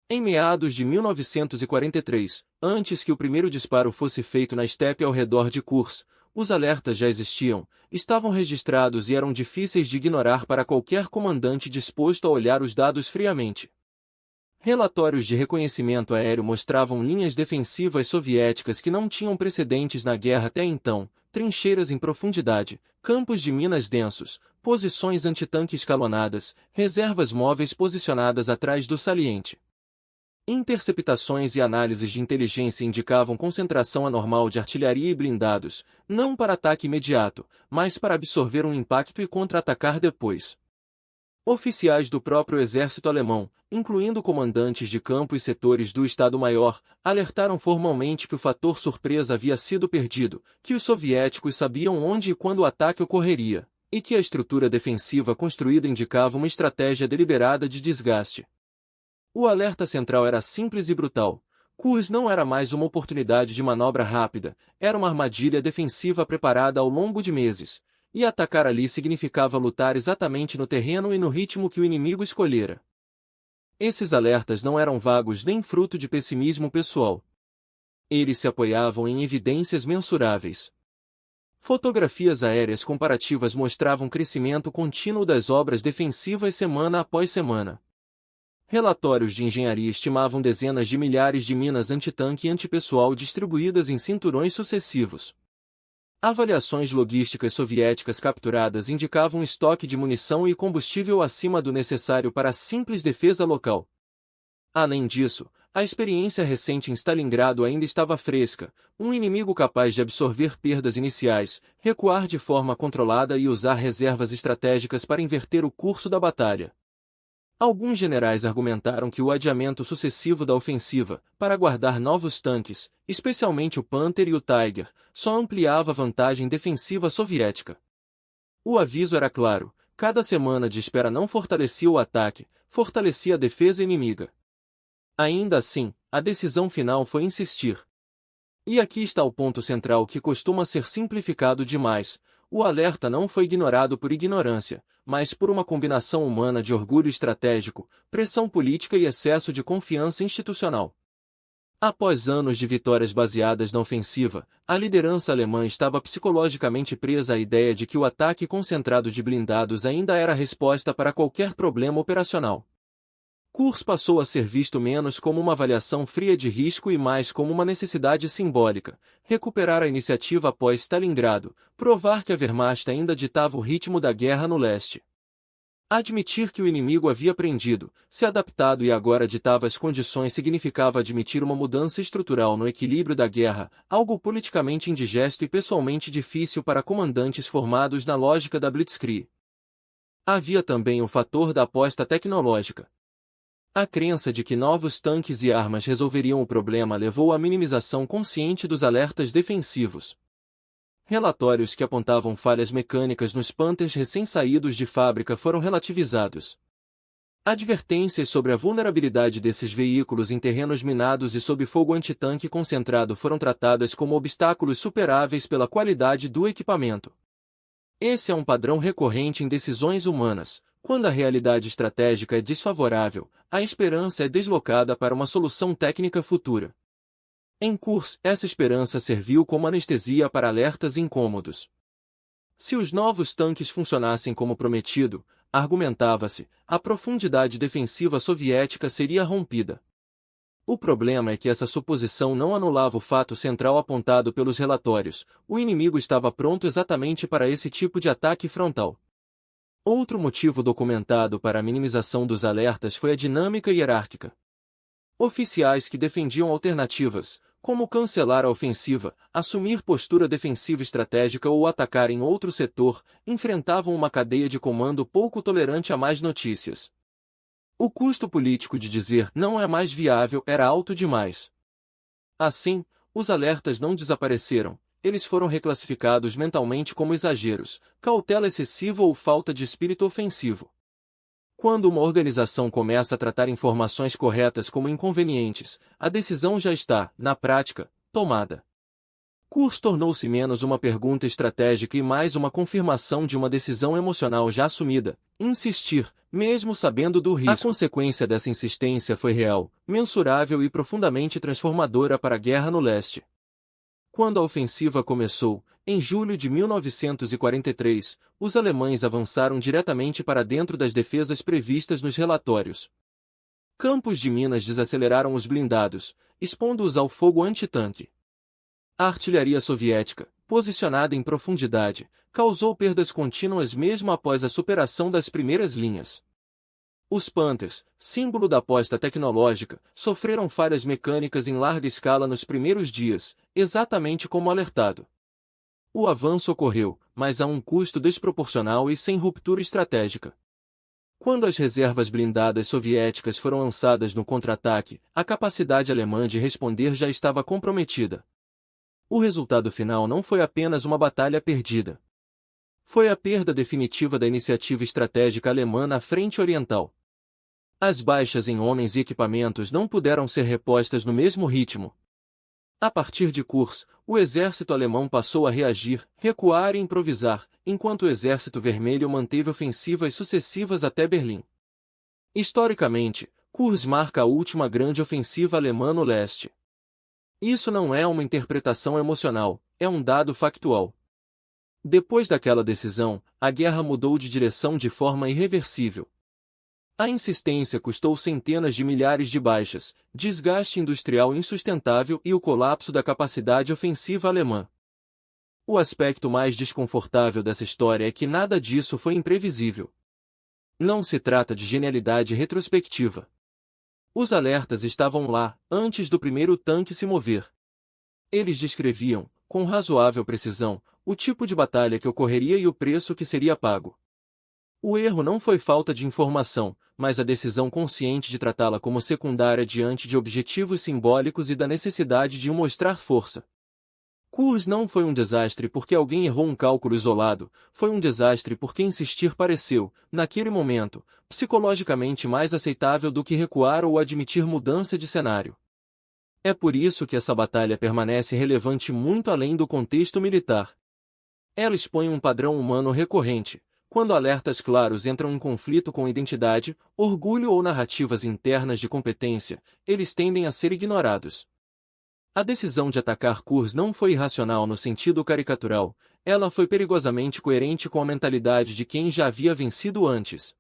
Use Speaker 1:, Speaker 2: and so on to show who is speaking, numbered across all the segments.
Speaker 1: Em meados de 1943, antes que o primeiro disparo fosse feito na estepe ao redor de Kursk, os alertas já existiam, estavam registrados e eram difíceis de ignorar para qualquer comandante disposto a olhar os dados friamente. Relatórios de reconhecimento aéreo mostravam linhas defensivas soviéticas que não tinham precedentes na guerra até então, trincheiras em profundidade, campos de minas densos, posições antitanque escalonadas, reservas móveis posicionadas atrás do saliente. Interceptações e análises de inteligência indicavam concentração anormal de artilharia e blindados, não para ataque imediato, mas para absorver um impacto e contra-atacar depois. Oficiais do próprio exército alemão, incluindo comandantes de campo e setores do Estado-Maior, alertaram formalmente que o fator surpresa havia sido perdido, que os soviéticos sabiam onde e quando o ataque ocorreria, e que a estrutura defensiva construída indicava uma estratégia deliberada de desgaste. O alerta central era simples e brutal. Kursk não era mais uma oportunidade de manobra rápida, era uma armadilha defensiva preparada ao longo de meses. E atacar ali significava lutar exatamente no terreno e no ritmo que o inimigo escolhera. Esses alertas não eram vagos nem fruto de pessimismo pessoal. Eles se apoiavam em evidências mensuráveis. Fotografias aéreas comparativas mostravam crescimento contínuo das obras defensivas semana após semana. Relatórios de engenharia estimavam dezenas de milhares de minas antitanque e antipessoal distribuídas em cinturões sucessivos. Avaliações logísticas soviéticas capturadas indicavam estoque de munição e combustível acima do necessário para a simples defesa local. Além disso, a experiência recente em Stalingrado ainda estava fresca, um inimigo capaz de absorver perdas iniciais, recuar de forma controlada e usar reservas estratégicas para inverter o curso da batalha. Alguns generais argumentaram que o adiamento sucessivo da ofensiva, para guardar novos tanques, especialmente o Panther e o Tiger, só ampliava a vantagem defensiva soviética. O aviso era claro: cada semana de espera não fortalecia o ataque, fortalecia a defesa inimiga. Ainda assim, a decisão final foi insistir. E aqui está o ponto central que costuma ser simplificado demais: o alerta não foi ignorado por ignorância, mas por uma combinação humana de orgulho estratégico, pressão política e excesso de confiança institucional. Após anos de vitórias baseadas na ofensiva, a liderança alemã estava psicologicamente presa à ideia de que o ataque concentrado de blindados ainda era a resposta para qualquer problema operacional. Kursk passou a ser visto menos como uma avaliação fria de risco e mais como uma necessidade simbólica: recuperar a iniciativa após Stalingrado, provar que a Wehrmacht ainda ditava o ritmo da guerra no leste. Admitir que o inimigo havia aprendido, se adaptado e agora ditava as condições significava admitir uma mudança estrutural no equilíbrio da guerra, algo politicamente indigesto e pessoalmente difícil para comandantes formados na lógica da Blitzkrieg. Havia também o fator da aposta tecnológica. A crença de que novos tanques e armas resolveriam o problema levou à minimização consciente dos alertas defensivos. Relatórios que apontavam falhas mecânicas nos Panthers recém-saídos de fábrica foram relativizados. Advertências sobre a vulnerabilidade desses veículos em terrenos minados e sob fogo antitanque concentrado foram tratadas como obstáculos superáveis pela qualidade do equipamento. Esse é um padrão recorrente em decisões humanas. Quando a realidade estratégica é desfavorável, a esperança é deslocada para uma solução técnica futura. Em Kursk, essa esperança serviu como anestesia para alertas incômodos. Se os novos tanques funcionassem como prometido, argumentava-se, a profundidade defensiva soviética seria rompida. O problema é que essa suposição não anulava o fato central apontado pelos relatórios: o inimigo estava pronto exatamente para esse tipo de ataque frontal. Outro motivo documentado para a minimização dos alertas foi a dinâmica hierárquica. Oficiais que defendiam alternativas, como cancelar a ofensiva, assumir postura defensiva estratégica ou atacar em outro setor, enfrentavam uma cadeia de comando pouco tolerante a más notícias. O custo político de dizer "não é mais viável" era alto demais. Assim, os alertas não desapareceram. Eles foram reclassificados mentalmente como exageros, cautela excessiva ou falta de espírito ofensivo. Quando uma organização começa a tratar informações corretas como inconvenientes, a decisão já está, na prática, tomada. Kurs tornou-se menos uma pergunta estratégica e mais uma confirmação de uma decisão emocional já assumida: insistir, mesmo sabendo do risco. A consequência dessa insistência foi real, mensurável e profundamente transformadora para a guerra no leste. Quando a ofensiva começou, em julho de 1943, os alemães avançaram diretamente para dentro das defesas previstas nos relatórios. Campos de minas desaceleraram os blindados, expondo-os ao fogo antitanque. A artilharia soviética, posicionada em profundidade, causou perdas contínuas mesmo após a superação das primeiras linhas. Os Panthers, símbolo da aposta tecnológica, sofreram falhas mecânicas em larga escala nos primeiros dias, exatamente como alertado. O avanço ocorreu, mas a um custo desproporcional e sem ruptura estratégica. Quando as reservas blindadas soviéticas foram lançadas no contra-ataque, a capacidade alemã de responder já estava comprometida. O resultado final não foi apenas uma batalha perdida. Foi a perda definitiva da iniciativa estratégica alemã na frente oriental. As baixas em homens e equipamentos não puderam ser repostas no mesmo ritmo. A partir de Kurs, o exército alemão passou a reagir, recuar e improvisar, enquanto o exército vermelho manteve ofensivas sucessivas até Berlim. Historicamente, Kurs marca a última grande ofensiva alemã no leste. Isso não é uma interpretação emocional, é um dado factual. Depois daquela decisão, a guerra mudou de direção de forma irreversível. A insistência custou centenas de milhares de baixas, desgaste industrial insustentável e o colapso da capacidade ofensiva alemã. O aspecto mais desconfortável dessa história é que nada disso foi imprevisível. Não se trata de genialidade retrospectiva. Os alertas estavam lá, antes do primeiro tanque se mover. Eles descreviam, com razoável precisão, o tipo de batalha que ocorreria e o preço que seria pago. O erro não foi falta de informação, mas a decisão consciente de tratá-la como secundária diante de objetivos simbólicos e da necessidade de mostrar força. Kurs não foi um desastre porque alguém errou um cálculo isolado, foi um desastre porque insistir pareceu, naquele momento, psicologicamente mais aceitável do que recuar ou admitir mudança de cenário. É por isso que essa batalha permanece relevante muito além do contexto militar. Ela expõe um padrão humano recorrente. Quando alertas claros entram em conflito com identidade, orgulho ou narrativas internas de competência, eles tendem a ser ignorados. A decisão de atacar Kurs não foi irracional no sentido caricatural, ela foi perigosamente coerente com a mentalidade de quem já havia vencido antes.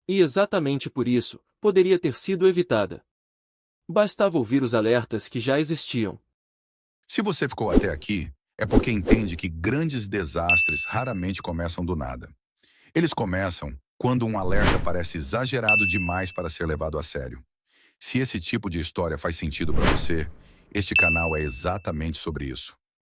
Speaker 1: E exatamente por isso, poderia ter sido evitada. Bastava ouvir os alertas que já existiam.
Speaker 2: Se você ficou até aqui, é porque entende que grandes desastres raramente começam do nada. Eles começam quando um alerta parece exagerado demais para ser levado a sério. Se esse tipo de história faz sentido para você, este canal é exatamente sobre isso.